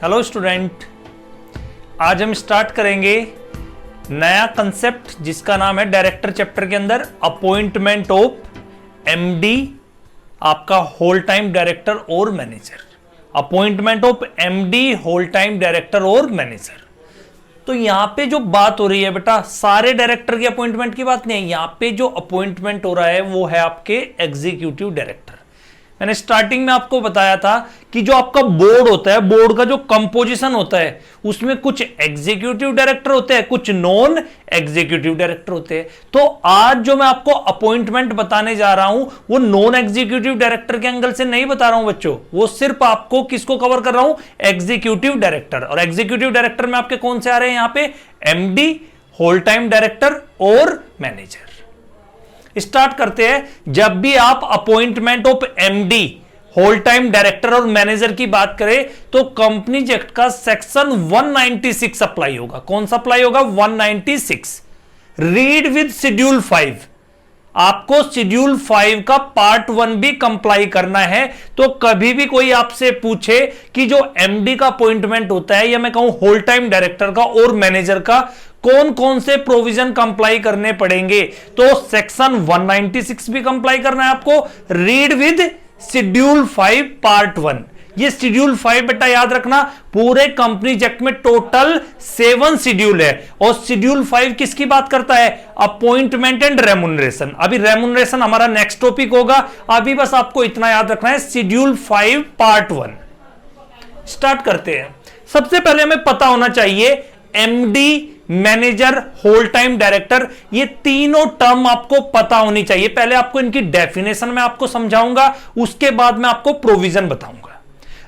Hello student, आज हम start करेंगे नया कंसेप्ट जिसका नाम है डायरेक्टर चैप्टर के अंदर अपॉइंटमेंट ऑफ एमडी, आपका होल टाइम डायरेक्टर और manager. Appointment of MD, whole time director और मैनेजर। तो यहां पे जो बात हो रही है बेटा, सारे डायरेक्टर की अपॉइंटमेंट की बात नहीं है। यहां पे जो अपॉइंटमेंट हो रहा है वो है आपके एग्जीक्यूटिव डायरेक्टर। मैंने स्टार्टिंग में आपको बताया था कि जो आपका बोर्ड होता है, बोर्ड का जो कंपोजिशन होता है उसमें कुछ एग्जीक्यूटिव डायरेक्टर होते हैं, कुछ नॉन एग्जीक्यूटिव डायरेक्टर होते हैं। तो आज जो मैं आपको अपॉइंटमेंट बताने जा रहा हूं वो नॉन एग्जीक्यूटिव डायरेक्टर के एंगल से नहीं बता रहा हूं बच्चों, वो सिर्फ आपको किसको कवर कर रहा हूं, एग्जीक्यूटिव डायरेक्टर। और एग्जीक्यूटिव डायरेक्टर में आपके कौन से आ रहे हैं यहां पे, एमडी, होल टाइम डायरेक्टर और मैनेजर। स्टार्ट करते हैं। जब भी आप appointment of MD, whole time director और मैनेजर की बात करें तो कंपनीज एक्ट का सेक्शन 196 अप्लाई होगा। कौन सा अप्लाई होगा, 196। Read with schedule 5। आपको शेड्यूल 5 का पार्ट 1 भी कंप्लाई करना है। तो कभी भी कोई आपसे पूछे कि जो एमडी का अपॉइंटमेंट होता है या मैं कहूं होल टाइम डायरेक्टर का और मैनेजर का कौन कौन से प्रोविजन कंप्लाई करने पड़ेंगे, तो सेक्शन 196 भी कंप्लाई करना है आपको। Read with schedule 5 part 1। ये शेड्यूल 5 बेटा याद रखना, पूरे कंपनी एक्ट में टोटल 7 शेड्यूल है और शेड्यूल 5 किसकी बात करता है, अपॉइंटमेंट एंड रेम्युनरेशन। अभी रेम्युनरेशन हमारा नेक्स्ट टॉपिक होगा, अभी बस आपको इतना याद रखना है, शेड्यूल 5 पार्ट 1। स्टार्ट करते हैं। सबसे पहले हमें पता होना चाहिए MD, manager, whole time director, ये तीनों टर्म आपको पता होनी चाहिए। पहले आपको इनकी डेफिनेशन में आपको समझाऊंगा, उसके बाद मैं आपको प्रोविजन बताऊंगा।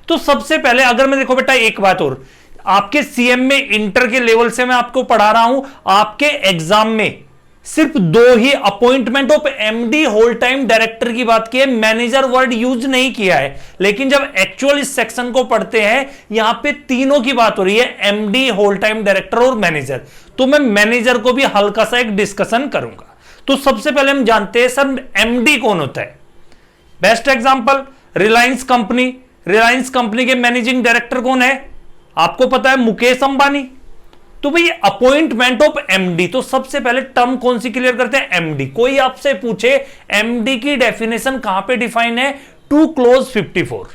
तो सबसे पहले अगर मैं देखो बेटा एक बात और, आपके सीएम में इंटर के लेवल से मैं आपको पढ़ा रहा हूं, आपके एग्जाम में सिर्फ 2 ही appointment of MD, whole time director की बात की है, मैनेजर वर्ड यूज नहीं किया है। लेकिन जब एक्चुअल इस सेक्शन को पढ़ते हैं यहां पे तीनों की बात हो रही है, एमडी, होल टाइम डायरेक्टर और मैनेजर। तो मैं मैनेजर को भी हल्का सा एक डिस्कशन करूंगा। तो सबसे पहले हम जानते हैं सर एमडी कौन होता है। Best example Reliance company. Reliance company के मैनेजिंग डायरेक्टर कौन है, आपको पता है, मुकेश अंबानी। तो भाई अपॉइंटमेंट ऑफ एमडी, तो सबसे पहले टर्म कौन सी क्लियर करते हैं, एमडी। कोई आपसे पूछे एमडी की डेफिनेशन कहां पे डिफाइन है, 2 close 54।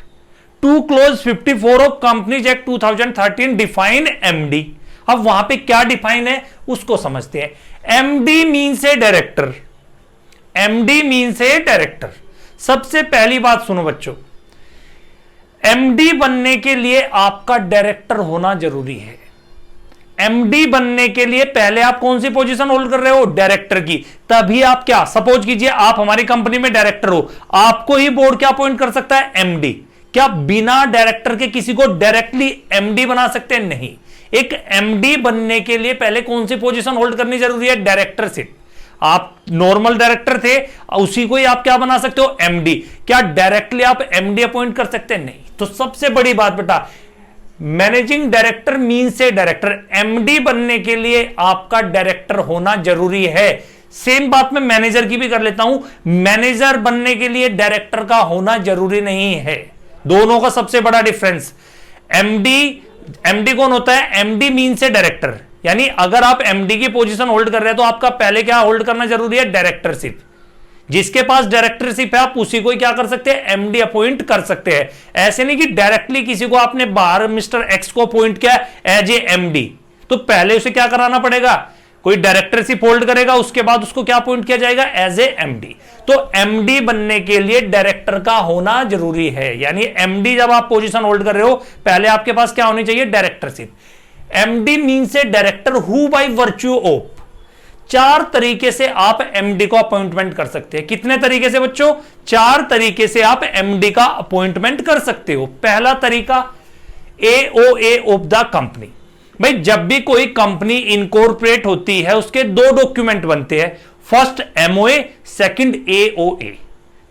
2 close 54 of companies act 2013 define MD. अब वहां पे क्या डिफाइन है उसको समझते हैं। एमडी मीन्स ए डायरेक्टर। एमडी मीन्स ए डायरेक्टर। सबसे पहली बात सुनो बच्चों, एमडी बनने के लिए आपका डायरेक्टर होना जरूरी है। एमडी बनने के लिए पहले आप कौन सी पोजीशन होल्ड कर रहे हो, डायरेक्टर की। तभी आप क्या, सपोज कीजिए आप हमारी कंपनी में डायरेक्टर हो, आपको ही बोर्ड क्या अपॉइंट कर सकता है, एमडी। क्या बिना डायरेक्टर के किसी को डायरेक्टली एमडी बना सकते हैं, नहीं। एक एमडी बनने के लिए पहले कौन सी पोजीशन होल्ड करनी जरूरी है, डायरेक्टरशिप। आप नॉर्मल डायरेक्टर थे, उसी को ही आप क्या बना सकते हो, एमडी। क्या डायरेक्टली आप एमडी अपॉइंट कर सकते हैं, नहीं। तो सबसे बड़ी बात बेटा, मैनेजिंग डायरेक्टर मीन्स ए डायरेक्टर। एमडी बनने के लिए आपका डायरेक्टर होना जरूरी है। सेम बात मैं मैनेजर की भी कर लेता हूं, मैनेजर बनने के लिए डायरेक्टर का होना जरूरी नहीं है। दोनों का सबसे बड़ा डिफरेंस, एमडी कौन होता है, एमडी मीन्स ए डायरेक्टर। यानी अगर आप एमडी की पोजीशन होल्ड कर रहे हैं तो आपका पहले क्या होल्ड करना जरूरी है, डायरेक्टरशिप। जिसके पास डायरेक्टरशिप है आप उसी को ही क्या कर सकते हैं, एमडी अपॉइंट कर सकते हैं। ऐसे नहीं कि डायरेक्टली किसी को आपने बाहर मिस्टर एक्स को अपॉइंट किया एज ए एमडी, तो पहले उसे क्या कराना पड़ेगा, कोई डायरेक्टरशिप होल्ड करेगा, उसके बाद उसको क्या अपॉइंट किया जाएगा, एज ए एमडी। तो एमडी बनने के लिए डायरेक्टर का होना जरूरी है। यानी एमडी जब आप पोजीशन होल्ड कर रहे हो पहले आपके पास क्या होनी चाहिए, directorship. MD means A director who by virtue of, 4 तरीके से आप एमडी को अपॉइंटमेंट कर सकते हैं। कितने तरीके से बच्चों, 4 तरीके से आप एमडी का अपॉइंटमेंट कर सकते हो। पहला तरीका, एओए ऑफ द कंपनी। भाई जब भी कोई कंपनी इनकॉर्पोरेट होती है उसके 2 डॉक्यूमेंट बनते हैं, फर्स्ट एमओए, सेकंड एओए।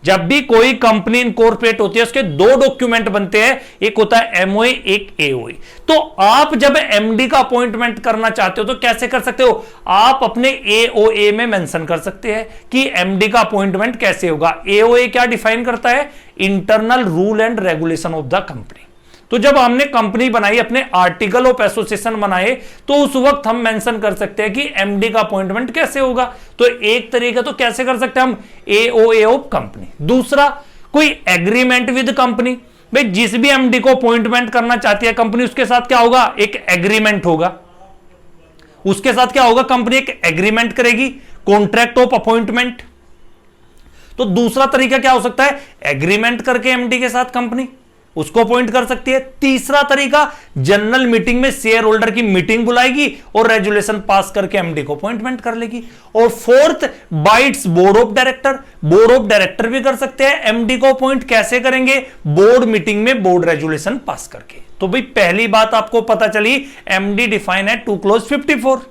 जब भी कोई कंपनी इनकॉर्पोरेट होती है उसके 2 डॉक्यूमेंट बनते हैं, एक होता है एमओए, एक एओए। तो आप जब एमडी का अपॉइंटमेंट करना चाहते हो तो कैसे कर सकते हो, आप अपने एओए में मेंशन कर सकते हैं कि एमडी का अपॉइंटमेंट कैसे होगा। एओए क्या डिफाइन करता है, internal rule and regulation of the company. तो जब हमने कंपनी बनाई, अपने आर्टिकल ऑफ एसोसिएशन बनाए, तो उस वक्त हम मेंशन कर सकते हैं कि एमडी का अपॉइंटमेंट कैसे होगा। तो एक तरीका तो कैसे कर सकते हैं हम, एओए ऑफ कंपनी। दूसरा, कोई एग्रीमेंट विद कंपनी, भाई जिस भी एमडी को अपॉइंटमेंट करना चाहती है कंपनी, उसके साथ क्या होगा, एक एग्रीमेंट होगा। उसके साथ क्या होगा, कंपनी एक एग्रीमेंट करेगी, कॉन्ट्रैक्ट ऑफ अपॉइंटमेंट। तो दूसरा तरीका क्या हो सकता है, एग्रीमेंट करके एमडी के साथ कंपनी उसको अपॉइंट कर सकती है। तीसरा तरीका, जनरल मीटिंग में शेयर होल्डर की मीटिंग बुलाएगी और रेजुलेशन पास करके एमडी को अपॉइंटमेंट कर लेगी। और fourth, bytes board of director, board of director भी कर सकते हैं। एमडी को अपॉइंट कैसे करेंगे, बोर्ड मीटिंग में बोर्ड रेजुलेशन पास करके। तो भाई पहली बात आपको पता चली, एमडी डिफाइन है 2 क्लॉज 54।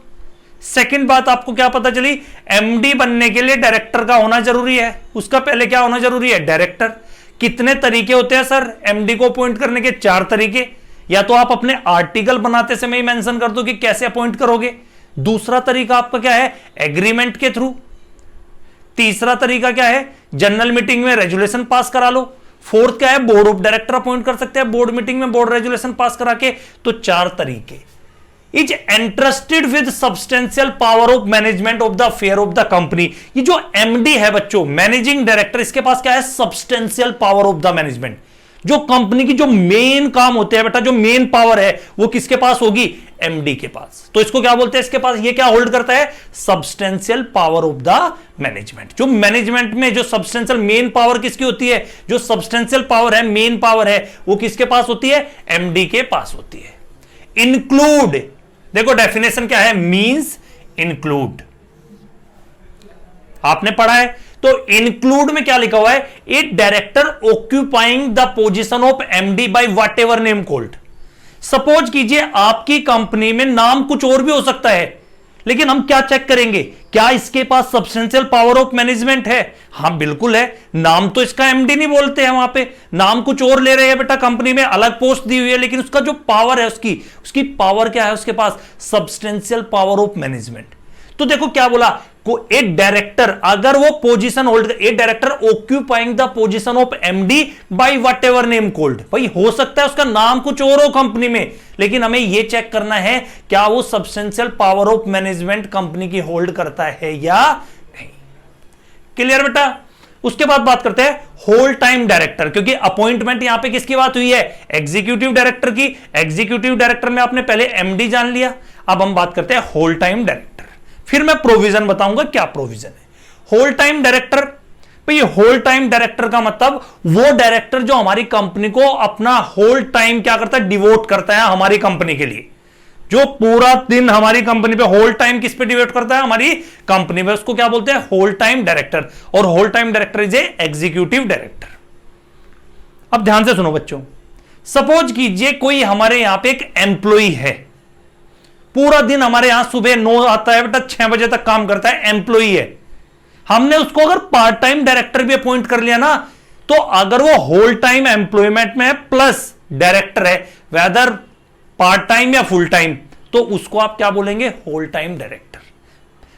सेकंड बात आपको क्या पता चली, एमडी बनने के लिए डायरेक्टर का होना जरूरी है। उसका पहले क्या होना जरूरी है, डायरेक्टर। कितने तरीके होते हैं सर एमडी को अपॉइंट करने के, 4 तरीके। या तो आप अपने आर्टिकल बनाते समय ही मेंशन कर दो कि कैसे अपॉइंट करोगे। दूसरा तरीका आपका क्या है, एग्रीमेंट के थ्रू। तीसरा तरीका क्या है, जनरल मीटिंग में रेजुलेशन पास करा लो। फोर्थ क्या है, बोर्ड ऑफ डायरेक्टर अपॉइंट कर सकते हैं बोर्ड मीटिंग में, बोर्ड रेजुलेशन पास करा के। तो 4 तरीके। Is entrusted with substantial power of management of the affair of the company. ये जो एमडी है बच्चों, मैनेजिंग डायरेक्टर, इसके पास क्या है, substantial power of the management. जो कंपनी की जो मेन काम होते हैं बेटा, जो मेन पावर है वो किसके पास होगी, एमडी के पास। तो इसको क्या बोलते हैं, इसके पास ये क्या होल्ड करता है, substantial power of the management. जो मैनेजमेंट में जो सब्सटेंशियल मेन पावर किसकी होती है, जो सब्सटेंशियल पावर है, मेन पावर है, वो किसके पास होती है, एमडी के पास होती है। इंक्लूड, देखो डेफिनेशन क्या है, मींस इंक्लूड, आपने पढ़ा है। तो इंक्लूड में क्या लिखा हुआ है, ए director occupying the position of MD by what ever name called. Suppose कीजिए आपकी कंपनी में नाम कुछ और भी हो सकता है, लेकिन हम क्या चेक करेंगे, क्या इसके पास सब्सटेंशियल पावर ऑफ मैनेजमेंट है। हाँ बिल्कुल है, नाम तो इसका एमडी नहीं बोलते हैं, वहां पे नाम कुछ और ले रहे हैं बेटा, कंपनी में अलग पोस्ट दी हुई है, लेकिन उसका जो पावर है, उसकी पावर क्या है, उसके पास सब्सटेंशियल पावर ऑफ मैनेजमेंट। तो देखो क्या बोला, को एक डायरेक्टर अगर वो position hold, A director occupying the position of MD by what ever name called. भाई हो सकता है उसका नाम कुछ और हो कंपनी में, लेकिन हमें यह चेक करना है क्या वो substantial power of management company की होल्ड करता है या नहीं। क्लियर बेटा। उसके बाद बात करते हैं होल टाइम डायरेक्टर, क्योंकि अपॉइंटमेंट यहां पे किसकी बात हुई है, एग्जीक्यूटिव डायरेक्टर की। एग्जीक्यूटिव डायरेक्टर में आपने पहले एमडी जान लिया, अब हम बात करते हैं होल टाइम डायरेक्टर। फिर मैं प्रोविजन बताऊंगा क्या प्रोविजन है। होल टाइम डायरेक्टर, भाई होल टाइम डायरेक्टर का मतलब वो डायरेक्टर जो हमारी कंपनी को अपना होल टाइम क्या करता है, डिवोट करता है हमारी कंपनी के लिए। जो पूरा दिन हमारी कंपनी पे होल टाइम किस पे डिवोट करता है, हमारी कंपनी में, उसको क्या बोलते हैं, होल टाइम डायरेक्टर। और whole time director is a executive director. अब ध्यान से सुनो बच्चों, सपोज कीजिए कोई हमारे यहां पे एक एम्प्लॉय है, पूरा दिन हमारे यहां सुबह 9 आता है बेटा, 6 बजे तक काम करता है, एम्प्लॉय है। हमने उसको अगर पार्ट टाइम डायरेक्टर भी अपॉइंट कर लिया ना, तो अगर वो होल टाइम एम्प्लॉयमेंट में है प्लस डायरेक्टर है, वेदर पार्ट टाइम या फुल टाइम, तो उसको आप क्या बोलेंगे, होल टाइम डायरेक्टर।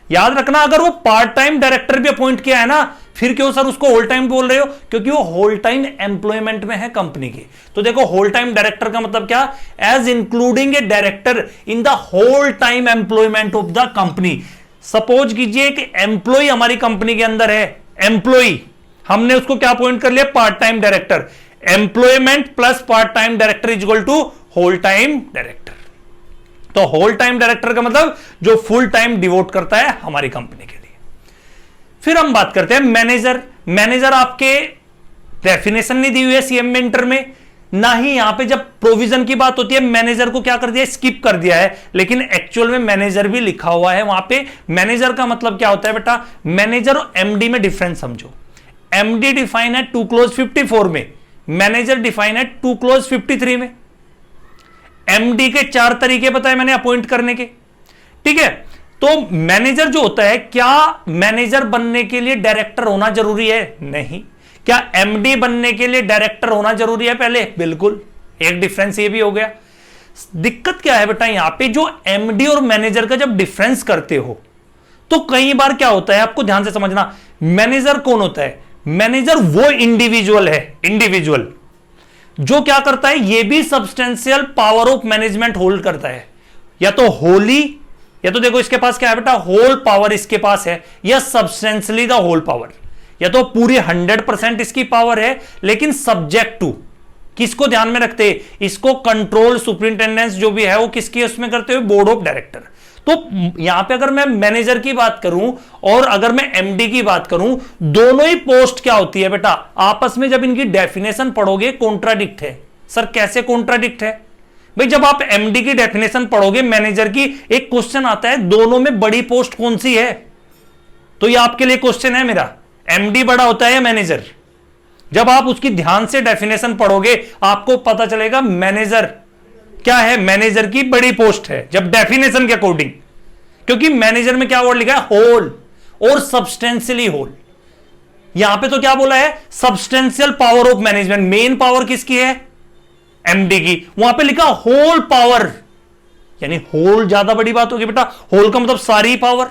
याद रखना, अगर वो पार्ट टाइम डायरेक्टर भी अपॉइंट किया है ना, फिर क्यों सर उसको होल टाइम बोल रहे हो, क्योंकि वो होल टाइम एम्प्लॉयमेंट में है कंपनी के। तो देखो होल टाइम डायरेक्टर का मतलब क्या, as including a director in the whole time employment of the company. Suppose कीजिए कि एम्प्लॉय हमारी कंपनी के अंदर है, एम्प्लॉय, हमने उसको क्या अपॉइंट कर लिया, part time director. Employment plus part time director is equal to whole time director. तो होल टाइम डायरेक्टर का मतलब जो फुल टाइम डिवोट करता है हमारी कंपनी के लिए। फिर हम बात करते हैं मैनेजर। मैनेजर आपके डेफिनेशन नहीं दी हुई है सीएम इंटर में, ना ही यहां पे जब प्रोविजन की बात होती है मैनेजर को क्या कर दिया, स्किप कर दिया है, लेकिन एक्चुअल में मैनेजर भी लिखा हुआ है वहां पे। मैनेजर का मतलब क्या होता है बेटा, मैनेजर और एमडी में डिफरेंस समझो। एमडी डिफाइन है 2 क्लॉज 54 में, मैनेजर डिफाइन है 2 क्लॉज 53 में। एमडी के 4 तरीके बताए मैंने अपॉइंट करने के, ठीक है। तो मैनेजर जो होता है, क्या मैनेजर बनने के लिए डायरेक्टर होना जरूरी है, नहीं। क्या एमडी बनने के लिए डायरेक्टर होना जरूरी है, पहले, बिल्कुल। एक डिफरेंस ये भी हो गया। दिक्कत क्या है बेटा, यहां पे जो एमडी और मैनेजर का जब डिफरेंस करते हो, तो कई बार क्या होता है, आपको ध्यान से समझना। मैनेजर कौन होता है, मैनेजर वो इंडिविजुअल है, इंडिविजुअल जो क्या करता है, ये भी substantial power of management hold करता है, या तो होली, या तो देखो इसके पास क्या है बेटा, होल पावर इसके पास है, या सब्सटेंशियली द होल पावर, या तो पूरी 100% इसकी पावर है, लेकिन सब्जेक्ट टू, किसको ध्यान में रखते हैं, इसको कंट्रोल सुपरिंटेंडेंस जो भी है वो किसकी है, उसमें करते हुए बोर्ड ऑफ डायरेक्टर। तो यहां पे अगर मैं मैनेजर की बात करूं और अगर मैं एमडी की बात करूं, दोनों ही पोस्ट क्या होती है बेटा, आपस में जब इनकी डेफिनेशन पढ़ोगे कॉन्ट्राडिक्ट है। सर कैसे कॉन्ट्राडिक्ट है भाई, जब आप एमडी की डेफिनेशन पढ़ोगे मैनेजर की, एक क्वेश्चन आता है दोनों में बड़ी पोस्ट कौन सी है, तो ये आपके लिए क्वेश्चन है मेरा, एमडी बड़ा होता है या मैनेजर। जब आप उसकी ध्यान से डेफिनेशन पढ़ोगे आपको पता चलेगा मैनेजर क्या है, मैनेजर की बड़ी पोस्ट है जब डेफिनेशन के अकॉर्डिंग, क्योंकि मैनेजर में क्या वर्ड लिखा है, होल और सब्सटेंशियली होल। यहां पे तो क्या बोला है, substantial power of management, main power किसकी है, एमडी की, वहां पे लिखा होल पावर, यानी होल ज्यादा बड़ी बात होगी बेटा, होल का मतलब सारी पावर।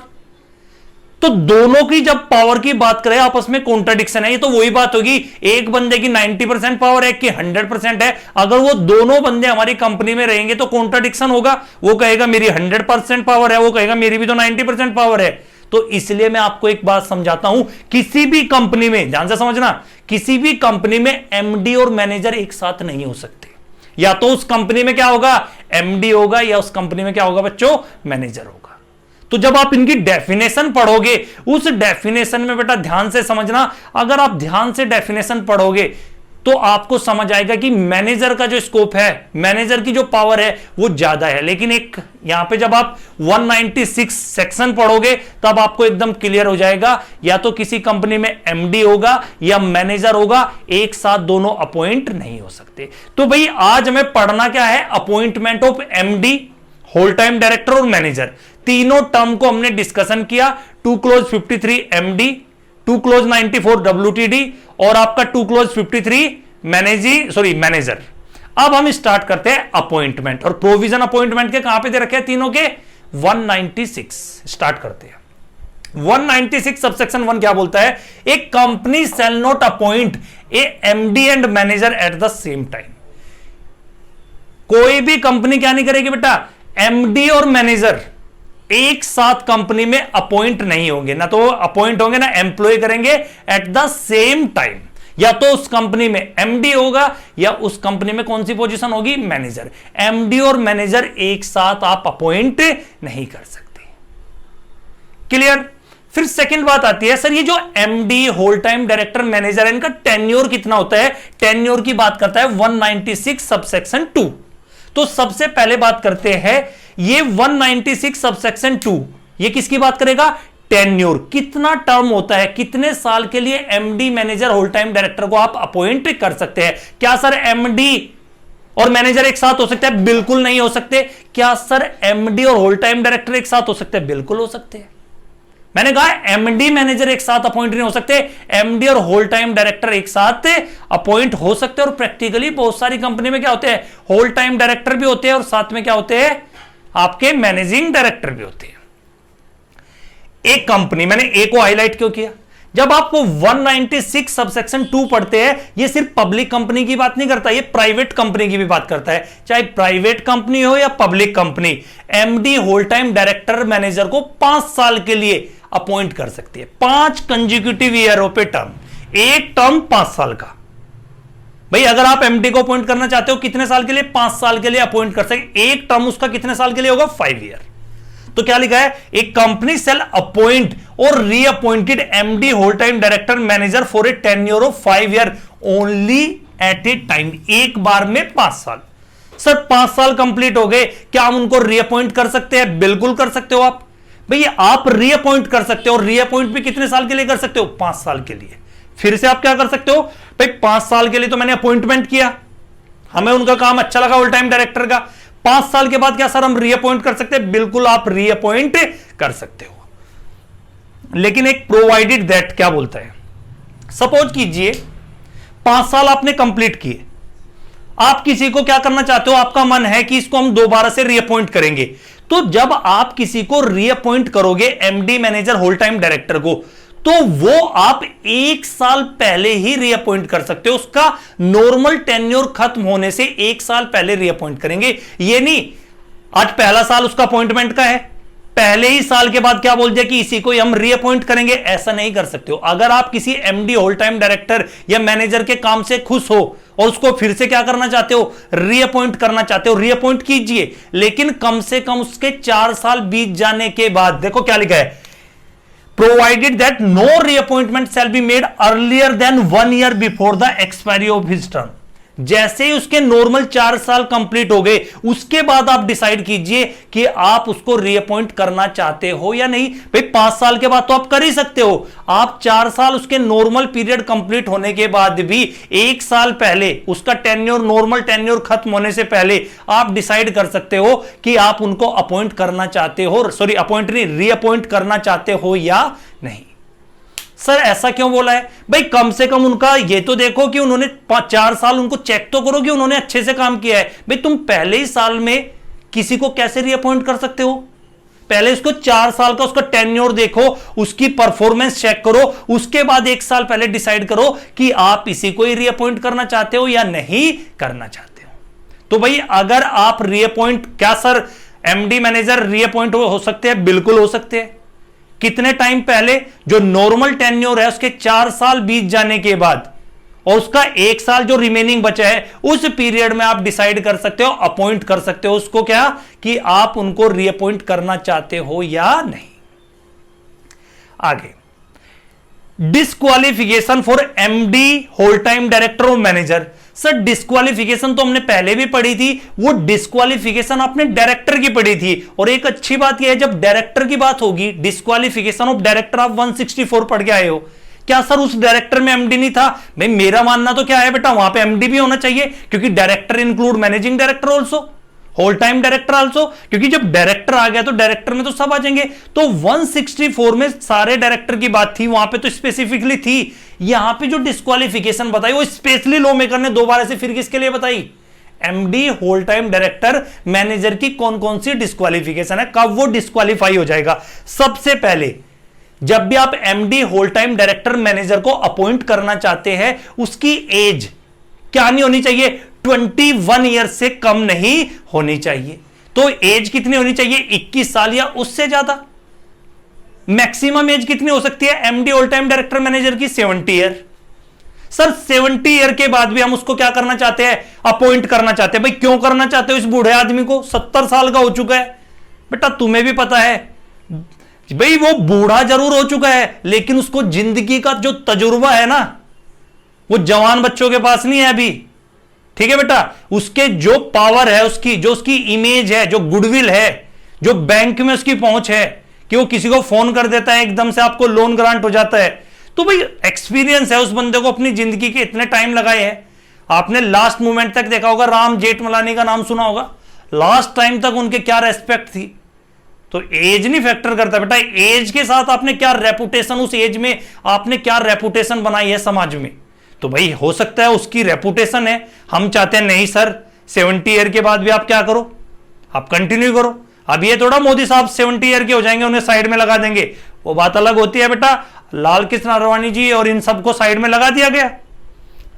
तो दोनों की जब पावर की बात करें आपस में कॉन्ट्राडिक्शन है, ये तो वही बात होगी, एक बंदे की 90% पावर है कि 100% है, अगर वो दोनों बंदे हमारी कंपनी में रहेंगे तो कॉन्ट्राडिक्शन होगा, वो कहेगा मेरी 100% पावर है, वो कहेगा मेरी भी तो 90% पावर है। तो इसलिए मैं आपको एक बात समझाता हूं, किसी भी कंपनी में ध्यान से समझना, किसी भी कंपनी में एमडी और मैनेजर एक साथ नहीं हो सकते, या तो उस कंपनी में क्या होगा, एमडी होगा, या उस कंपनी में क्या होगा बच्चों, मैनेजर होगा। तो जब आप इनकी डेफिनेशन पढ़ोगे, उस डेफिनेशन में बेटा ध्यान से समझना, अगर आप ध्यान से डेफिनेशन पढ़ोगे तो आपको समझ आएगा कि मैनेजर का जो स्कोप है, मैनेजर की जो पावर है वो ज्यादा है। लेकिन एक यहां पे जब आप 196 सेक्शन पढ़ोगे तब आपको एकदम क्लियर हो जाएगा, या तो किसी कंपनी में एमडी होगा या मैनेजर होगा, एक साथ दोनों अपॉइंट नहीं हो सकते। तो भाई आज हमें पढ़ना क्या है, appointment of MD, whole time director और मैनेजर, तीनों टर्म को हमने डिस्कशन किया। 2 क्लोज 53 एमडी, 2 क्लोज 94 WTD और आपका 2 क्लोज 53 मैनेजर। अब हम स्टार्ट करते हैं अपॉइंटमेंट, और प्रोविजन अपॉइंटमेंट के कहां पे दे रखे हैं, तीनों के 196। स्टार्ट करते हैं 196 सबसेक्शन 1 क्या बोलता है, a company shall not appoint a MD and manager at the same time. कोई भी कंपनी क्या नहीं करेगी बेटा, एमडी और मैनेजर एक साथ कंपनी में अपॉइंट नहीं होंगे, ना तो अपॉइंट होंगे ना एम्प्लॉय करेंगे एट द सेम टाइम। या तो उस कंपनी में एमडी होगा या उस कंपनी में कौन सी पोजीशन होगी, मैनेजर। एमडी और मैनेजर एक साथ आप अपॉइंट नहीं कर सकते। क्लियर। फिर सेकंड बात आती है, सर ये जो MD, whole time director, manager है, इनका टेन्योर कितना होता है। टेन्योर की बात करता है 196 सबसेक्शन 2। तो सबसे पहले बात करते हैं, ये 196 सबसेक्शन 2 ये किसकी बात करेगा, टेन्योर। कितना टर्म होता है, कितने साल के लिए MD, manager, whole time director को आप अपॉइंट कर सकते हैं। क्या सर एमडी और मैनेजर एक साथ हो सकते हैं, बिल्कुल नहीं हो सकते। क्या सर एमडी और होल टाइम डायरेक्टर एक साथ हो सकते हैं, बिल्कुल हो सकते हैं। मैंने कहा एमडी मैनेजर एक साथ अपॉइंट नहीं हो सकते, एमडी और होल टाइम डायरेक्टर एक साथ अपॉइंट हो सकते हैं। और प्रैक्टिकली बहुत सारी कंपनी में क्या होते हैं, होल टाइम डायरेक्टर भी होते हैं और साथ में क्या होते हैं, आपके मैनेजिंग डायरेक्टर भी होते हैं। एक कंपनी, मैंने ए को हाईलाइट क्यों किया, जब आपको 196 सबसेक्शन 2 पढ़ते हैं, ये सिर्फ पब्लिक कंपनी की बात नहीं करता, ये प्राइवेट कंपनी की भी बात करता है। चाहे प्राइवेट कंपनी हो या public company, MD, whole time director, manager को 5 साल के लिए अपॉइंट कर सकती है। 5 कंजिक्यूटिव ईयरों पे टर्म, एक टर्म 5 साल का। भाई अगर आप एमडी को अपॉइंट करना चाहते हो कितने साल के लिए, 5 साल के लिए अपॉइंट कर सकते, एक टर्म उसका कितने साल के लिए होगा, 5 ईयर। तो क्या लिखा है, एक कंपनी सेल अपॉइंट और reappointed MD, whole time director, manager for a tenure of 5 year only at a time, एक बार में 5 साल। सर 5 साल कंप्लीट हो गए, क्या हम उनको रीअपॉइंट कर सकते हैं, बिल्कुल कर सकते हो आप। भैया आप रीअपॉइंट कर सकते हो, और रीअपॉइंट भी कितने साल के लिए कर सकते हो, 5 साल के लिए। फिर से आप क्या कर सकते हो, भाई 5 साल के लिए तो मैंने अपॉइंटमेंट किया, हमें उनका काम अच्छा लगा होल टाइम डायरेक्टर का, 5 साल के बाद क्या सर हम रीअपॉइंट कर सकते हैं, बिल्कुल आप रीअपॉइंट कर सकते हो। लेकिन एक प्रोवाइडेड दैट क्या बोलता है, सपोज कीजिए 5 साल आपने कंप्लीट किए, आप किसी को क्या करना चाहते हो, आपका मन है कि इसको हम दोबारा से रीअपॉइंट करेंगे। तो जब आप किसी को रीअपॉइंट करोगे MD, manager, whole time director को, तो वो आप 1 साल पहले ही रीअपॉइंट कर सकते हो। उसका नॉर्मल टेन्योर खत्म होने से 1 साल पहले रीअपॉइंट करेंगे। ये नहीं आज पहला साल उसका अपॉइंटमेंट का है, पहले ही साल के बाद क्या बोल दिया कि इसी को हम रीअपॉइंट करेंगे, ऐसा नहीं कर सकते हो। अगर आप किसी एमडी, होल टाइम डायरेक्टर या मैनेजर के काम से खुश हो और उसको फिर से क्या करना चाहते हो, रीअपॉइंट करना चाहते हो, रीअपॉइंट कीजिए, लेकिन कम से कम उसके 4 साल बीत जाने के बाद। देखो क्या लिखा है, provided that no reappointment shall be made earlier than 1 year before the expiry of his term। जैसे ही उसके नॉर्मल 4 साल कंप्लीट हो गए उसके बाद आप डिसाइड कीजिए कि आप उसको रीअपॉइंट करना चाहते हो या नहीं। भाई 5 साल के बाद तो आप कर ही सकते हो, आप 4 साल उसके नॉर्मल पीरियड कंप्लीट होने के बाद भी 1 साल पहले उसका टेन्योर, नॉर्मल टेन्योर खत्म होने से पहले आप डिसाइड कर सकते हो कि आप उनको अपॉइंट करना चाहते हो, सॉरी अपॉइंट नहीं, रीअपॉइंट करना चाहते हो या नहीं। सर ऐसा क्यों बोला है? भाई कम से कम उनका ये तो देखो कि उन्होंने 4 साल, उनको चेक तो करो कि उन्होंने अच्छे से काम किया है। भाई तुम पहले ही साल में किसी को कैसे रीअपॉइंट कर सकते हो? पहले उसको 4 साल का उसका टेन्योर देखो, उसकी परफॉर्मेंस चेक करो, उसके बाद 1 साल पहले डिसाइड करो कि आप इसी को ही रीअपॉइंट करना चाहते हो या नहीं करना चाहते हो। तो भाई अगर आप रीअपॉइंट, क्या सर एमडी मैनेजर रीअपॉइंट हो सकते हैं? बिल्कुल हो सकते हैं। कितने टाइम पहले? जो नॉर्मल टेन्योर है उसके 4 साल बीत जाने के बाद, और उसका 1 साल जो रिमेनिंग बचा है उस पीरियड में आप डिसाइड कर सकते हो, अपॉइंट कर सकते हो उसको, क्या कि आप उनको रीअपॉइंट करना चाहते हो या नहीं। आगे, disqualification for MD, whole time director और मैनेजर। सर डिस्क्वालिफिकेशन तो हमने पहले भी पढ़ी थी, वो डिस्क्वालिफिकेशन आपने डायरेक्टर की पढ़ी थी। और एक अच्छी बात यह है, जब डायरेक्टर की बात होगी, डिस्क्वालिफिकेशन ऑफ डायरेक्टर आप 164 पढ़ के आए हो। क्या सर उस डायरेक्टर में एमडी नहीं था? भाई मेरा मानना तो क्या है बेटा, वहां पे एमडी भी होना चाहिए, क्योंकि director include managing director also, whole time director also, क्योंकि जब डायरेक्टर आ गया तो डायरेक्टर में तो सब आ जाएंगे। तो 164 में सारे डायरेक्टर की बात थी, वहां पे तो स्पेसिफिकली थी। यहां पे जो डिस्क्वालिफिकेशन बताई वो स्पेशली लॉ मेकर ने दोबारा से फिर किसके लिए बताई? MD, whole time director, manager की कौन कौन सी डिस्क्वालिफिकेशन है, कब वो डिस्क्वालीफाई हो जाएगा। सबसे पहले जब भी आप MD, whole time director, manager को अपॉइंट करना चाहते हैं, उसकी एज क्या नहीं होनी चाहिए? 21 ईयर से कम नहीं होनी चाहिए। तो एज कितनी होनी चाहिए? 21 साल या उससे ज्यादा। मैक्सिमम एज कितनी हो सकती है MD, whole time director, manager की? 70 ईयर। सर 70 ईयर के बाद भी हम उसको क्या करना चाहते हैं? अपॉइंट करना चाहते हैं। भाई क्यों करना चाहते हो इस बूढ़े आदमी को? 70 साल का हो चुका है। बेटा तुम्हें भी पता है भाई वो बूढ़ा जरूर हो चुका है, लेकिन उसको जिंदगी का जो तजुर्बा है ना, वो जवान बच्चों के पास नहीं है अभी। ठीक है बेटा, उसके जो पावर है, उसकी जो उसकी इमेज है, जो गुडविल है, जो बैंक में उसकी पहुंच है कि वो किसी को फोन कर देता है, एकदम से आपको लोन ग्रांट हो जाता है। तो भाई एक्सपीरियंस है उस बंदे को, अपनी जिंदगी के इतने टाइम लगाए हैं। आपने लास्ट मोमेंट तक देखा होगा, राम जेठमलानी का नाम सुना होगा, लास्ट टाइम तक उनके क्या रेस्पेक्ट थी। तो एज नहीं फैक्टर करता बेटा, एज के साथ आपने क्या रेपुटेशन, उस एज में आपने क्या रेपुटेशन बनाई है समाज में। तो भाई हो सकता है उसकी रेपुटेशन है, हम चाहते हैं नहीं सर 70 ईयर के बाद भी आप क्या करो, आप कंटिन्यू करो। अब ये थोड़ा मोदी साहब 70 ईयर के हो जाएंगे, उन्हें साइड में लगा देंगे, वो बात अलग होती है बेटा। लाल कृष्ण आडवाणी जी और इन सबको साइड में लगा दिया गया,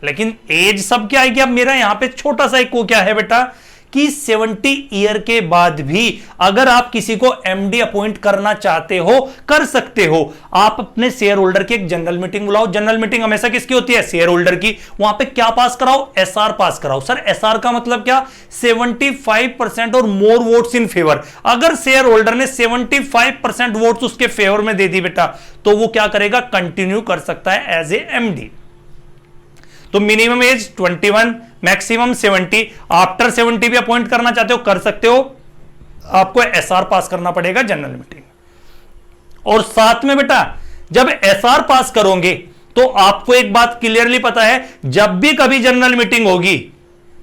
लेकिन एज सब क्या आएगी। अब मेरा यहां पे छोटा सा एक को क्या है बेटा कि 70 ईयर के बाद भी अगर आप किसी को एमडी अपॉइंट करना चाहते हो, कर सकते हो। आप अपने शेयर होल्डर की एक जनरल मीटिंग बुलाओ। जनरल मीटिंग हमेशा किसकी होती है? शेयर होल्डर की। वहां पे क्या पास कराओ? एसआर पास कराओ। सर एसआर का मतलब क्या? 75% और मोर वोट्स इन फेवर। अगर शेयर होल्डर ने 75% वोट्स उसके फेवर में दे दी बेटा, तो वो क्या करेगा? कंटिन्यू कर सकता है एज ए एमडी। तो मिनिमम एज 21, मैक्सिमम 70। आफ्टर 70 भी अपॉइंट करना चाहते हो, कर सकते हो। आपको एसआर पास करना पड़ेगा जनरल मीटिंग। और साथ में बेटा जब एसआर पास करोगे तो आपको एक बात क्लियरली पता है, जब भी कभी जनरल मीटिंग होगी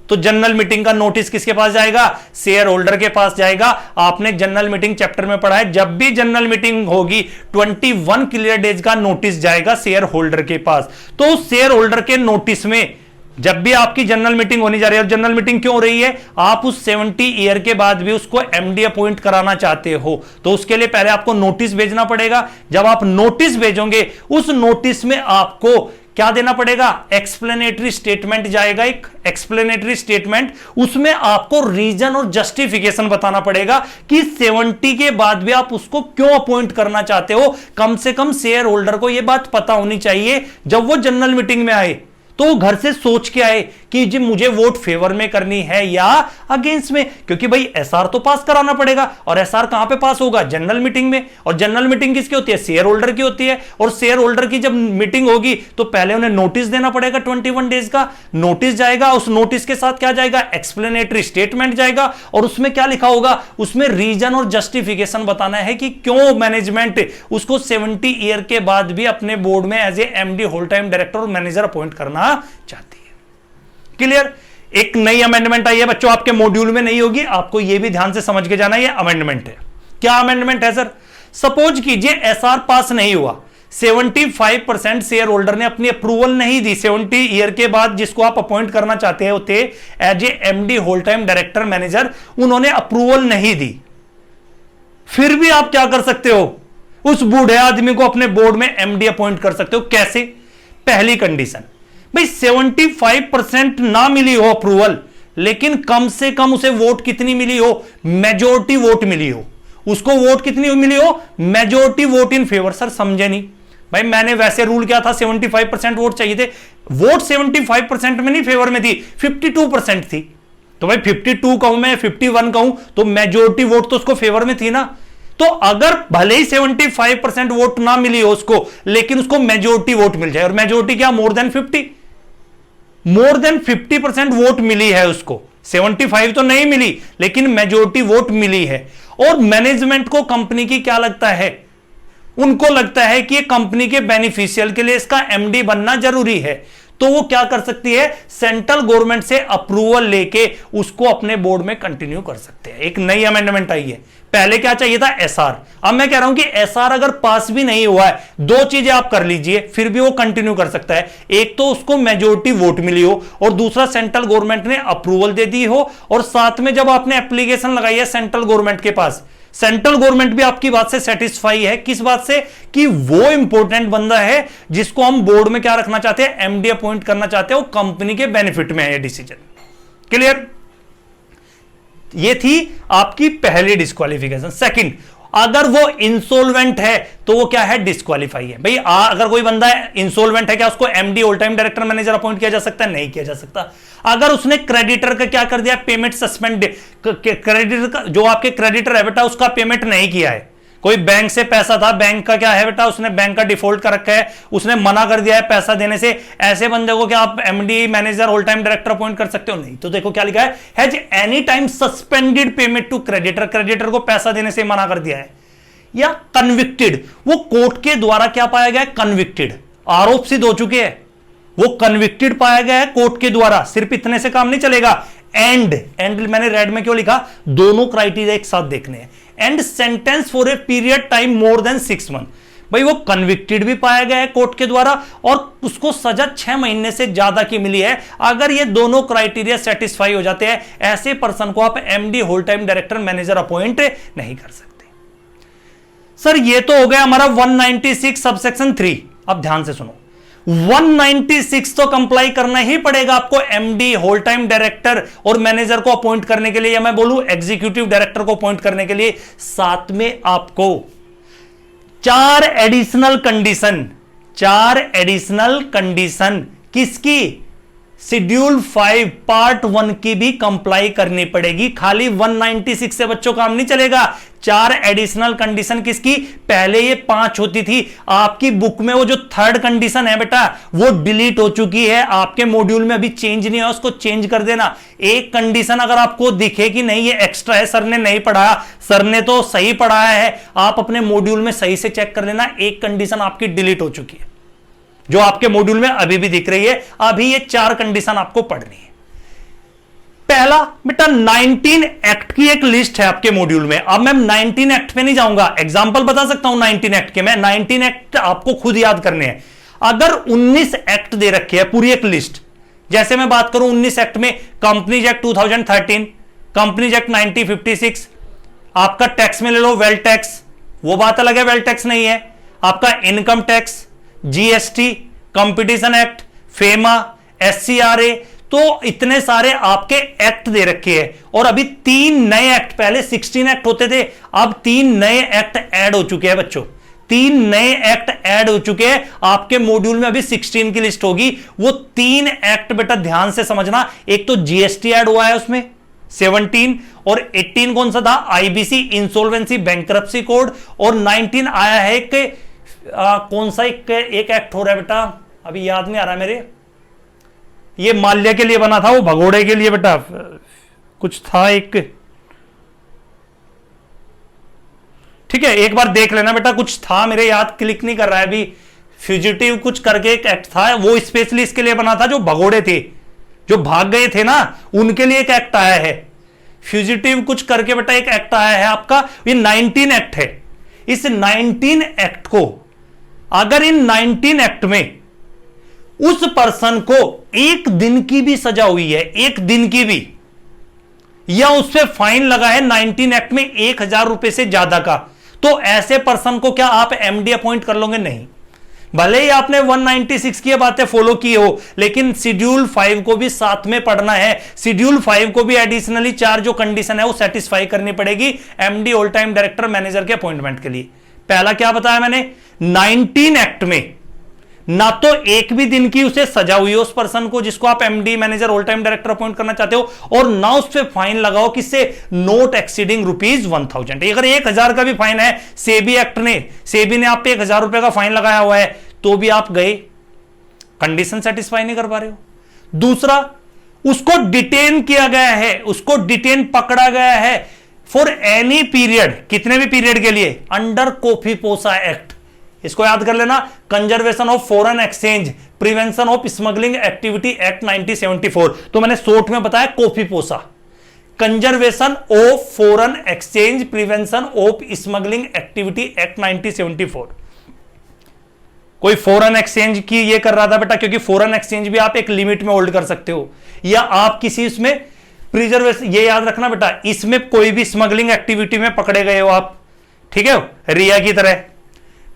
तो जनरल मीटिंग का नोटिस किसके पास जाएगा? शेयर होल्डर के पास जाएगा। आपने जनरल मीटिंग चैप्टर में पढ़ा है, जब भी जनरल मीटिंग होगी 21 क्लियर डेज का नोटिस जाएगा शेयर होल्डर के पास। तो शेयर होल्डर के नोटिस में जब भी आपकी जनरल मीटिंग होने जा रही है, और जनरल मीटिंग क्यों हो रही है, आप उस 70 ईयर के बाद भी उसको एमडी अपॉइंट कराना चाहते हो, तो उसके लिए पहले आपको नोटिस भेजना पड़ेगा। जब आप नोटिस भेजोगे, उस नोटिस में आपको क्या देना पड़ेगा, एक्सप्लेनेटरी स्टेटमेंट जाएगा, एक एक्सप्लेनेटरी स्टेटमेंट, उसमें आपको रीजन और जस्टिफिकेशन बताना पड़ेगा कि 70 के बाद भी आप उसको क्यों अपॉइंट करना चाहते हो। कम से कम शेयर होल्डर को यह बात पता होनी चाहिए जब वो जनरल मीटिंग में आए, तो वो घर से सोच के आए कि जी मुझे वोट फेवर में करनी है या अगेंस्ट में, क्योंकि भाई एसआर तो पास कराना पड़ेगा, और एसआर कहां पे पास होगा, जनरल मीटिंग में। और जनरल मीटिंग किसकी होती है, शेयर होल्डर की होती है। और शेयर होल्डर की जब मीटिंग होगी तो पहले उन्हें नोटिस देना पड़ेगा, 21 डेज का नोटिस जाएगा। उस नोटिस के साथ क्या जाएगा, एक्सप्लेनेटरी स्टेटमेंट जाएगा, और उसमें क्या लिखा होगा, उसमें रीजन और जस्टिफिकेशन बताना है कि क्यों मैनेजमेंट उसको 70 ईयर के बाद भी अपने बोर्ड में as a MD whole time director और मैनेजर अपॉइंट करना चाहती है। क्लियर। एक नई अमेंडमेंट आई है बच्चों, आपके मॉड्यूल में नहीं होगी, आपको यह भी ध्यान से समझ के जाना, यह अमेंडमेंट है। क्या अमेंडमेंट है सर, सपोज कीजिए एसआर पास नहीं हुआ, 75% शेयर होल्डर ने अपनी अप्रूवल नहीं दी, 70 ईयर के बाद जिसको आप अपॉइंट करना चाहते होते as a MD whole time director manager, उन्होंने अप्रूवल नहीं दी। फिर भी आप क्या कर सकते हो, उस बूढ़े आदमी को अपने बोर्ड में एमडी अपॉइंट कर सकते हो। कैसे, पहली कंडीशन, भाई 75% ना मिली हो अप्रूवल, लेकिन कम से कम उसे वोट कितनी मिली हो, मेजोरिटी वोट मिली हो। उसको वोट कितनी मिली हो, majority vote in favour. Sir समझे नहीं भाई, मैंने वैसे रूल किया था 75% वोट चाहिए थे, वोट 75% में नहीं फेवर में थी, 52% थी। तो भाई 52 कहूं मैं, 51 कहूं, तो मेजोरिटी वोट तो उसको फेवर में थी ना। तो अगर भले ही 75% वोट ना मिली हो उसको, लेकिन उसको मेजोरिटी वोट मिल जाए, और मेजोरिटी क्या, मोर देन 50% वोट मिली है उसको, 75 तो नहीं मिली लेकिन मेजोरिटी वोट मिली है। और मैनेजमेंट को कंपनी की क्या लगता है, उनको लगता है कि कंपनी के बेनिफिशियल के लिए इसका एमडी बनना जरूरी है, तो वो क्या कर सकती है, सेंट्रल गवर्नमेंट से अप्रूवल लेके उसको अपने बोर्ड में कंटिन्यू कर सकते हैं। एक नई अमेंडमेंट आई है। पहले क्या चाहिए था, एसआर। अब मैं कह रहा हूं कि एसआर अगर पास भी नहीं हुआ है, दो चीजें आप कर लीजिए, फिर भी वो कंटिन्यू कर सकता है। एक तो उसको मेजोरिटी वोट मिली हो, और दूसरा सेंट्रल गवर्नमेंट ने अप्रूवल दे दी हो, और साथ में जब आपने एप्लीकेशन लगाई है सेंट्रल गवर्नमेंट के पास, सेंट्रल गवर्नमेंट भी आपकी बात से सेटिस्फाई है। किस बात से, कि वो इंपॉर्टेंट बंदा है जिसको हम बोर्ड में क्या रखना चाहते हैं, एमडी अपॉइंट करना चाहते हैं, वो कंपनी के बेनिफिट में है ये डिसीजन। क्लियर। ये थी आपकी पहली डिस्क्वालिफिकेशन। सेकंड, अगर वो इंसोल्वेंट है तो वो क्या है, डिस्क्वालीफाई है। भाई अगर कोई बंदा इंसोल्वेंट है, क्या उसको MD whole time director manager appoint किया जा सकता है, नहीं किया जा सकता। अगर उसने क्रेडिटर का क्या कर दिया, पेमेंट सस्पेंड, क्रेडिटर का जो आपके क्रेडिटर है बेटा, उसका पेमेंट नहीं किया है, कोई बैंक से पैसा था, बैंक का क्या है बेटा, उसने बैंक का डिफॉल्ट कर रखा है, उसने मना कर दिया है पैसा देने से, ऐसे बंदे को क्या आप MD manager whole time director appoint कर सकते हो, नहीं। तो देखो क्या लिखा है, has any time suspended payment to creditor, creditor को पैसा देने से मना कर दिया है। या कन्विक्टेड, वो कोर्ट के द्वारा क्या पाया गया, कन्विक्टेड, आरोप सिद्ध हो चुके हैं, वो कन्विक्टेड पाया गया है कोर्ट के द्वारा। सिर्फ इतने से काम नहीं चलेगा, एंड मैंने रेड में क्यों लिखा, दोनों क्राइटेरिया एक साथ देखने हैं। And sentence for a period time more than 6 month, भाई वो कन्विक्टेड भी पाया गया है कोर्ट के द्वारा, और उसको सजा 6 महीने से ज्यादा की मिली है। अगर ये दोनों क्राइटेरिया सेटिस्फाई हो जाते हैं, ऐसे पर्सन को आप MD whole time director manager appoint नहीं कर सकते। सर ये तो हो गया हमारा 196 सबसेक्शन 3। अब ध्यान से सुनो, 196 तो कंप्लाई करना ही पड़ेगा आपको एमडी होल टाइम डायरेक्टर और मैनेजर को अपॉइंट करने के लिए, या मैं बोलूं एग्जीक्यूटिव डायरेक्टर को अपॉइंट करने के लिए। साथ में आपको 4 एडिशनल कंडीशन किसकी, शेड्यूल 5 पार्ट 1 की भी कंप्लाई करनी पड़ेगी। खाली 196 से बच्चों काम नहीं चलेगा, 4 एडिशनल कंडीशन किसकी, पहले ये 5 होती थी आपकी बुक में, वो जो 3rd कंडीशन है बेटा वो डिलीट हो चुकी है, आपके मॉड्यूल में अभी चेंज नहीं है, उसको चेंज कर देना। एक कंडीशन अगर आपको दिखे कि नहीं ये एक्स्ट्रा है, सर ने नहीं पढ़ाया, सर ने तो सही पढ़ाया है, आप अपने मॉड्यूल में सही से चेक कर लेना, एक कंडीशन आपकी डिलीट हो चुकी है जो आपके मॉड्यूल में अभी भी दिख रही है। अभी ये 4 कंडीशन आपको पढ़नी है। पहला बेटा 19 एक्ट की एक लिस्ट है आपके मॉड्यूल में। अब मैं 19 एक्ट पे नहीं जाऊंगा, एग्जांपल बता सकता हूं 19 एक्ट के, मैं 19 एक्ट आपको खुद याद करने हैं। अगर 19 एक्ट दे रखे हैं पूरी एक लिस्ट, जैसे मैं बात करूं 19 एक्ट में कंपनीज एक्ट 2013, कंपनीज एक्ट 1956, आपका टैक्स में ले लो वेल्थ टैक्स, वो बात अलग है, वेल्थ टैक्स नहीं है, आपका income tax, GST, competition act, FEMA, SCRA, तो इतने सारे आपके एक्ट दे रखे हैं। और अभी 3 नए एक्ट, पहले 16 एक्ट होते थे, अब 3 नए एक्ट ऐड हो चुके हैं बच्चों, 3 नए एक्ट ऐड हो चुके हैं। आपके मॉड्यूल में अभी 16 की लिस्ट होगी, वो 3 एक्ट बेटा ध्यान से समझना। एक तो जीएसटी ऐड हुआ है उसमें 17, और 18 कौन सा था, आईबीसी, इंसॉल्वेंसी बैंक्रप्सी कोड, और 19 आया है कि कौन सा एक एक्ट हो रहा है बेटा, अभी याद नहीं आ रहा मेरे, ये माल्या के लिए बना था, वो भगोड़े के लिए बेटा कुछ था एक, ठीक है, एक बार देख लेना बेटा, कुछ था, मेरे याद क्लिक नहीं कर रहा है अभी, फ्यूजिटिव कुछ करके एक एक्ट था, वो स्पेशली इसके लिए बना था, जो भगोड़े थे, जो भाग गए थे ना, उनके लिए एक एक्ट आया है, फ्यूजिटिव कुछ करके बेटा एक एक्ट आया है आपका, ये 19 एक्ट है। इस 19 एक्ट को, अगर इन 19 एक्ट में उस पर्सन को 1 दिन की भी सजा हुई है, 1 दिन की भी, या उस पर फाइन लगा है 19 एक्ट में 1000 रुपए से ज्यादा का, तो ऐसे पर्सन को क्या आप एमडी अपॉइंट कर लोगे? नहीं। भले ही आपने 196 की बातें फॉलो की हो, लेकिन शेड्यूल 5 को भी साथ में पढ़ना है। शेड्यूल 5 को भी एडिशनली 4 जो कंडीशन है वो सेटिस्फाई करनी पड़ेगी MD all time director manager के अपॉइंटमेंट के लिए। पहला क्या बताया मैंने, 19 एक्ट में ना तो 1 भी दिन की उसे सजा हुई हो उस पर्सन को जिसको आप MD manager all time director appoint करना चाहते हो, और ना उस पर फाइन लगाओ किससे, नोट एक्सीडिंग ₹1000। अगर 1000 का भी फाइन है, सेबी ने आप पे 1000 रुपए का फाइन लगाया हुआ है, तो भी आप गए, कंडीशन सेटिस्फाई नहीं कर पा रहे हो। दूसरा, उसको डिटेन किया गया है, उसको डिटेन पकड़ा गया है फॉर एनी पीरियड, कितने भी पीरियड के लिए, अंडर कोफीपोसा एक्ट, इसको याद कर लेना, conservation of foreign exchange, prevention of smuggling activity act 1974, तो मैंने शॉर्ट में बताया COFEPOSA, conservation of foreign exchange, prevention of smuggling activity act 1974। कोई फॉरेन एक्सचेंज की ये कर रहा था बेटा, क्योंकि फॉरेन एक्सचेंज भी आप एक लिमिट में होल्ड कर सकते हो, या आप किसी इसमें प्रिजर्वेशन, ये याद रखना बेटा, इसमें कोई भी स्मगलिंग एक्टिविटी में पकड़े गए हो आप, ठीक है, रिया की तरह,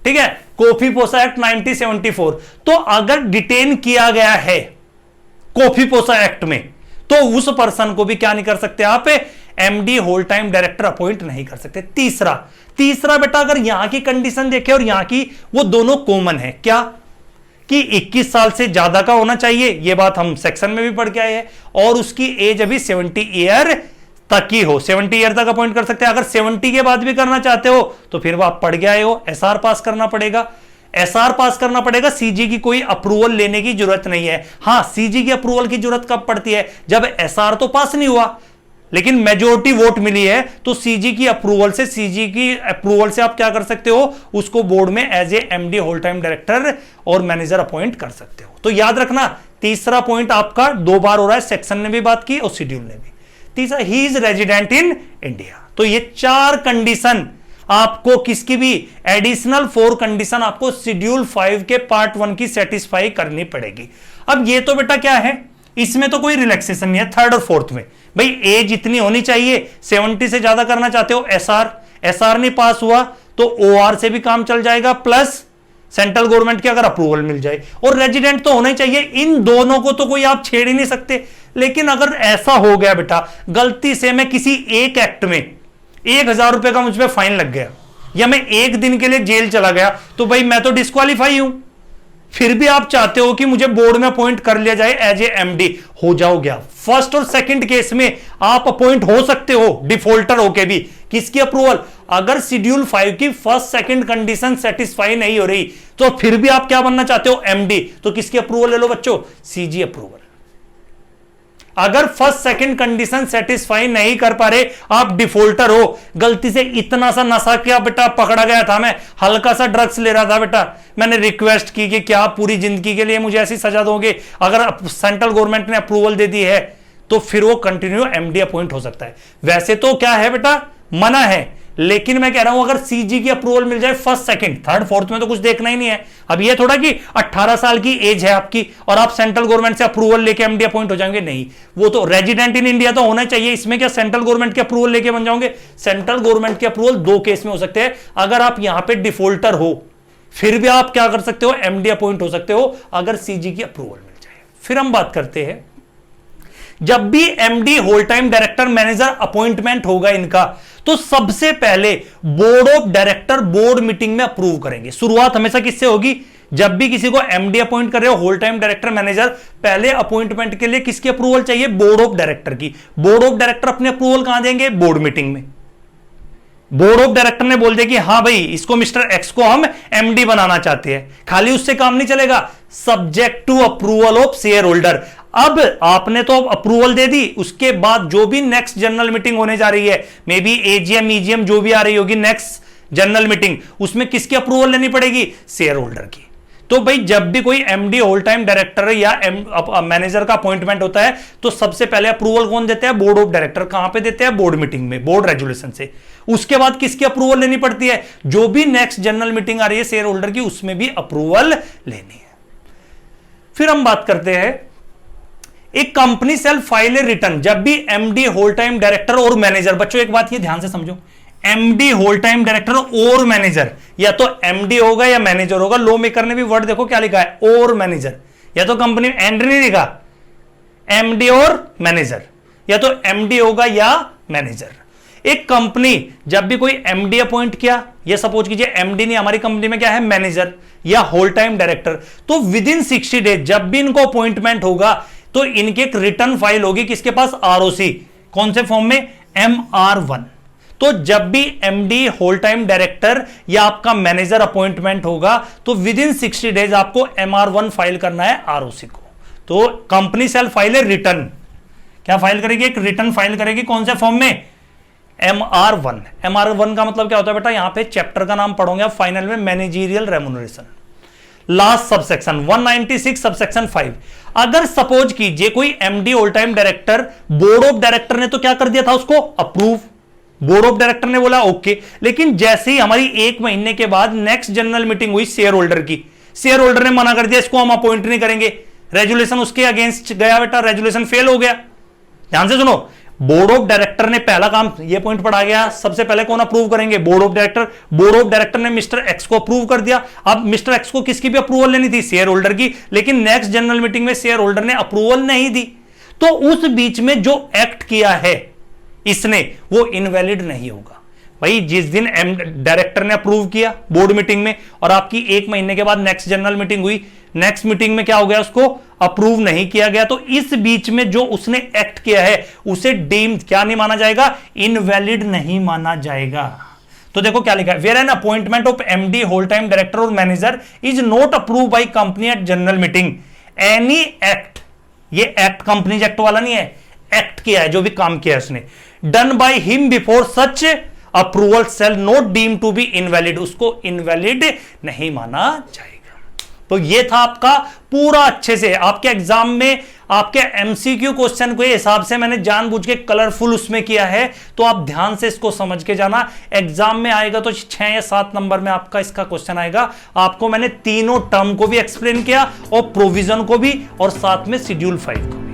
ठीक है, कोफीपोसा एक्ट 1974। तो अगर डिटेन किया गया है कोफीपोसा एक्ट में, तो उस पर्सन को भी क्या नहीं कर सकते आप, MD whole time director appoint नहीं कर सकते। तीसरा बेटा, अगर यहां की कंडीशन देखें और यहां की, वो दोनों कॉमन है, क्या कि 21 साल से ज्यादा का होना चाहिए, ये बात हम सेक्शन में भी पढ़ के आए हैं, और उसकी एज अभी 70 ईयर तक की हो, 70 ईयर तक अपॉइंट कर सकते हैं। अगर 70 के बाद भी करना चाहते हो तो फिर वो आप पढ़ के आए हो, एसआर पास करना पड़ेगा, एसआर पास करना पड़ेगा, सीजी की कोई अप्रूवल लेने की जरूरत नहीं है। हां, सीजी की अप्रूवल की जरूरत कब पड़ती है, जब एसआर तो पास नहीं हुआ लेकिन मेजोरिटी वोट मिली है, तो सीजी की अप्रूवल से आप क्या कर सकते हो, उसको बोर्ड में as a MD whole time director और मैनेजर अपॉइंट कर सकते हो। तो याद रखना, तीसरा पॉइंट आपका 2 बार हो रहा है, सेक्शन ने भी बात की और शेड्यूल ने भी। तीसरा, he is resident in India. तो ये 4 कंडीशन आपको, किसकी भी एडिशनल 4 कंडीशन आपको शेड्यूल 5 के पार्ट 1 की सेटिस्फाई करनी पड़ेगी। अब ये तो बेटा क्या है, इसमें तो कोई रिलैक्सेशन नहीं है। 3rd और 4th में भाई एज इतनी होनी चाहिए, 70 से ज्यादा करना चाहते हो, एसआर नहीं पास हुआ तो ओआर से भी काम चल जाएगा, प्लस सेंट्रल गवर्नमेंट की अगर अप्रूवल मिल जाए, और रेजिडेंट तो होना ही चाहिए। इन दोनों को तो कोई आप छेड़ ही नहीं सकते। लेकिन अगर ऐसा हो गया बेटा, गलती से मैं किसी एक एक्ट में 1000 रुपए का मुझ पर फाइन लग गया, या मैं 1 दिन के लिए जेल चला गया, तो भाई मैं तो डिस्क्वालीफाई हूं। फिर भी आप चाहते हो कि मुझे बोर्ड में अपॉइंट कर लिया जाए एज ए एमडी, हो जाओगे आप। 1st और 2nd केस में आप अपॉइंट हो सकते हो डिफॉल्टर होके भी। किसकी अप्रूवल, अगर शेड्यूल 5 की 1st 2nd कंडीशन सेटिस्फाई नहीं हो रही, तो फिर भी आप क्या बनना चाहते हो, एमडी, तो किसकी अप्रूवल ले लो बच्चों, सीजी अप्रूवल। अगर 1st 2nd कंडीशन सेटिस्फाई नहीं कर पा रहे, आप डिफॉल्टर हो, गलती से इतना सा नशा क्या बेटा पकड़ा गया था, मैं हल्का सा ड्रग्स ले रहा था बेटा, मैंने रिक्वेस्ट की कि क्या पूरी जिंदगी के लिए मुझे ऐसी सजा दोगे, अगर सेंट्रल गवर्नमेंट ने अप्रूवल दे दी है तो फिर वो कंटिन्यू एमडी अपॉइंट हो सकता है। वैसे तो क्या है बेटा, मना है, लेकिन मैं कह रहा हूं अगर सीजी की अप्रूवल मिल जाए फर्स्ट सेकंड थर्ड फोर्थ में तो कुछ देखना ही नहीं है। अब ये थोड़ा कि 18 साल की एज है आपकी और आप सेंट्रल गवर्नमेंट से अप्रूवल लेके एमडी अपॉइंट हो जाएंगे, नहीं, वो तो रेजिडेंट इन इंडिया तो होना चाहिए। इसमें क्या सेंट्रल गवर्नमेंट के अप्रूवल लेके बन जाओगे? सेंट्रल गवर्नमेंट के अप्रूवल दो केस में हो सकते हैं। अगर आप यहां पर डिफॉल्टर हो फिर भी आप क्या कर सकते हो, एमडी अपॉइंट हो सकते हो अगर सीजी की अप्रूवल मिल जाए। फिर हम बात करते हैं जब भी MD whole time director manager appointment होगा इनका, तो सबसे पहले board of director board meeting में अप्रूव करेंगे। शुरुआत हमेशा किससे होगी? जब भी किसी को एमडी अपॉइंट कर रहे हो होल टाइम डायरेक्टर मैनेजर, पहले अपॉइंटमेंट के लिए किसकी अप्रूवल चाहिए? बोर्ड ऑफ डायरेक्टर की। बोर्ड ऑफ डायरेक्टर अपने अप्रूवल कहां देंगे? बोर्ड मीटिंग में। बोर्ड ऑफ डायरेक्टर ने बोल दिया कि हाँ भाई इसको मिस्टर एक्स को हम एमडी बनाना चाहते हैं, खाली उससे काम नहीं चलेगा, subject to approval of shareholder. अब आपने तो अप्रूवल दे दी, उसके बाद जो भी नेक्स्ट जनरल मीटिंग होने जा रही है, मे बी एजीएम ईजीएम जो भी आ रही होगी नेक्स्ट जनरल मीटिंग, उसमें किसकी अप्रूवल लेनी पड़ेगी? शेयर होल्डर की। तो भाई जब भी कोई एमडी होल टाइम डायरेक्टर या मैनेजर का अपॉइंटमेंट होता है तो सबसे पहले अप्रूवल कौन देते हैं? Board of director. कहां पे देते हैं? बोर्ड मीटिंग में, बोर्ड रेजोल्यूशन से। उसके बाद किसकी अप्रूवल लेनी पड़ती है? जो भी नेक्स्ट जनरल मीटिंग आ रही है शेयर होल्डर की, उसमें भी अप्रूवल लेनी है। फिर हम बात करते हैं एक कंपनी सेल फाइल रिटर्न जब भी एमडी होल टाइम डायरेक्टर और मैनेजर, बच्चों एक बात ये ध्यान से समझो, एमडी होल टाइम डायरेक्टर और मैनेजर, या तो एमडी होगा या मैनेजर होगा। लॉ मेकर ने भी वर्ड देखो क्या लिखा है, और मैनेजर, या तो कंपनी एंड नहीं लिखा, एमडी और मैनेजर, या तो एमडी होगा या मैनेजर। एक कंपनी जब भी कोई एमडी अपॉइंट किया, ये सपोज कीजिए एमडी नहीं, हमारी कंपनी में क्या है? मैनेजर या होल टाइम डायरेक्टर, तो विद इन 60 डेज जब भी इनको अपॉइंटमेंट होगा तो इनकी एक रिटर्न फाइल होगी किसके पास? आरओसी। कौन से फॉर्म में? MR1। तो जब भी एमडी होल टाइम डायरेक्टर या आपका मैनेजर अपॉइंटमेंट होगा तो विद इन 60 डेज आपको MR1 फाइल करना है आरओसी को। तो कंपनी सेल फाइल है रिटर्न, क्या फाइल करेगी? एक रिटर्न फाइल करेगी। कौन से फॉर्म में? MR1। MR1 का मतलब क्या होता है बेटा? यहां पे चैप्टर का नाम पढ़ोगे आप फाइनल में, managerial remuneration. Last subsection 196 subsection 5। अगर सपोज कीजिए कोई MD whole time director, board of director ने तो क्या कर दिया था? उसको अप्रूव, बोर्ड ऑफ डायरेक्टर ने बोला ओके, लेकिन जैसे ही हमारी 1 महीने के बाद नेक्स्ट जनरल मीटिंग हुई शेयर होल्डर की, शेयर होल्डर ने मना कर दिया इसको हम अपॉइंट नहीं करेंगे, रेजोल्यूशन उसके अगेंस्ट गया बेटा, रेजोल्यूशन फेल हो गया। ध्यान से सुनो, बोर्ड ऑफ डायरेक्टर ने पहला काम, ये पॉइंट पढ़ा गया, सबसे पहले कौन अप्रूव करेंगे? Board of director. Board of director ने मिस्टर एक्स को अप्रूव कर दिया। अब मिस्टर एक्स को किसकी भी अप्रूवल लेनी थी? शेयर होल्डर की, लेकिन नेक्स्ट जनरल मीटिंग में शेयर होल्डर ने अप्रूवल नहीं दी, तो उस बीच में जो एक्ट किया है इसने, वो इनवैलिड नहीं होगा। भाई जिस दिन डायरेक्टर ने अप्रूव किया बोर्ड मीटिंग में और आपकी 1 महीने के बाद नेक्स्ट जनरल मीटिंग हुई, नेक्स्ट मीटिंग में क्या हो गया? उसको अप्रूव नहीं किया गया, तो इस बीच में जो उसने एक्ट किया है उसे डीम्ड क्या नहीं माना जाएगा? इनवैलिड नहीं माना जाएगा। तो देखो क्या लिखा है, where an appointment of MD whole time director और manager is not approve by company at general meeting, any act, ये एक्ट कंपनी एक्ट वाला नहीं है, एक्ट किया है जो भी काम किया है उसने, done by him before such approval shall not deem to be invalid, उसको इनवैलिड नहीं माना जाएगा। तो ये था आपका पूरा अच्छे से आपके एग्जाम में आपके एमसीक्यू क्वेश्चन को हिसाब से मैंने जानबूझ के कलरफुल उसमें किया है, तो आप ध्यान से इसको समझ के जाना। एग्जाम में आएगा तो 6 या 7 नंबर में आपका इसका क्वेश्चन आएगा। आपको मैंने तीनों टर्म को भी एक्सप्लेन किया और प्रोविजन को भी और साथ में शेड्यूल 5 को।